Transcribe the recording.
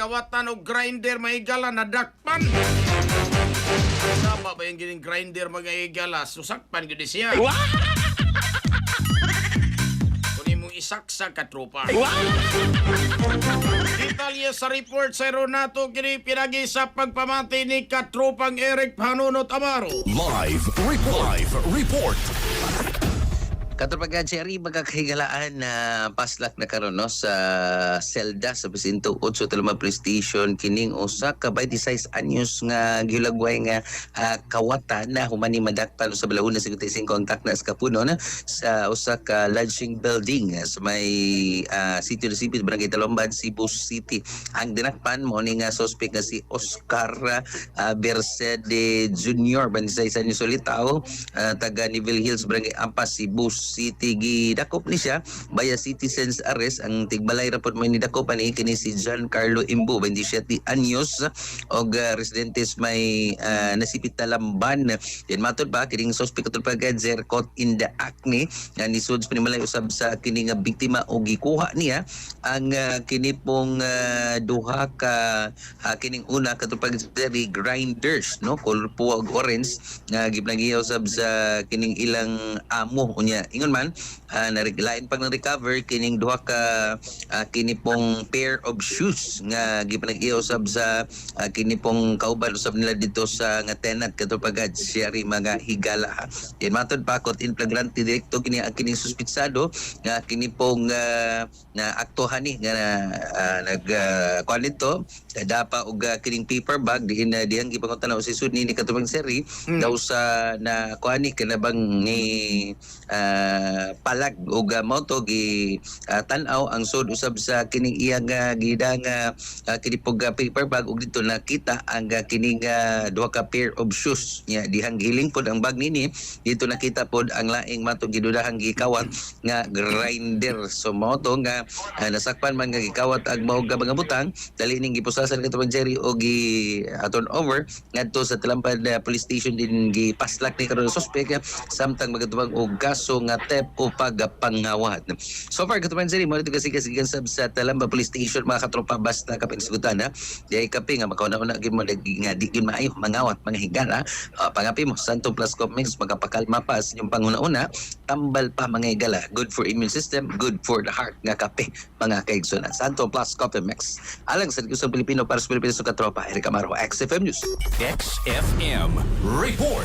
gikawatan og grinder mga higala nadakpan. Tama ba yung gining grinder mga higala? Susakpan gud siya. Kunin mong isaksa ka tropa. Detalye sa report sa Ronato kini pinagi sa pagpamati ni katropang Eric Panunot Amaro. Live report. Katulad Jerry, magkakahigalaan na paslak na karon no, sa selda sa Presinto 8 Taluma Police Station kining usa ka 26 anyos nga gilagway nga kawatan na humani madakpan sa balahon na 55 kontak na eskapuno na sa usa ka lodging building sa may City Recipes Barangay Talomban, Cebu City. Ang dinakpan mo ni nga suspect nga si Oscar Bersede Jr. 26 anyos solitaw, taga Neville Hills Barangay Ampas, Cebu City. Gidakop ni siya via citizens arrest. Ang tigbalay rapod mo ni dakopan ni kini si John Carlo Imbo 27 anyos og residentes may nasipit na lamban. Yan matod ba kining suspect atul pagadzer caught in the act ni nga nisud panimalay usab sa kini nga biktima og gikuha niya ang kini pong duha ka kining una katul pagadzer grinders no color po og orange nga gibnagiyaw usab sa kining ilang amo unya ingon man nariglain pag na-recover kining duha ka kini pong pair of shoes nga gipanag-iyo usab sa kini pong kauban usab nila dito sa nga tenant kadto pagad siya ri mga higala. Yan matod pa kot in flagrante directo kini ang kining suspitsado nga kini pong na aktuhan ni nga nag kuan nito dapa og kining paper bag diin dihang gipangutan si sud ni katubang seri daw sa na kuan ni kanabang ni palag og moto gi tan-aw ang sud usab sa kining iyang gidang kini pog paper bag ug dito nakita ang kining duha ka pair of shoes nya dihang giling pod ang bag nini dito nakita pod ang laing mato gidudahang gikawat nga grinder. So moto nga nasakpan man nga gikawat ag mao nga mga butang dali ning gipusasan katong Jerry og gi turn over ngadto sa Talampad Police Station din gipaslak ni karon suspect samtang magatubang og kaso nga theft o pagpangawat. So far katong Jerry mo dito kasi sab sa Talamba Police Station mga katropa basta ka pinisgutan ha di kape nga makauna-una gyud mo nga di gyud maayo mangawat mga higala pangapi mo Santo Plus Mix magapakalma pa sa inyong panguna-una tambal pa mga higala good for immune system good for the heart nga kape mga kaigsunan Santo Plus Coffee Mix alang sa kusang Pilipino para sa Pilipino sa katropa Eric Amaro XFM News. XFM report.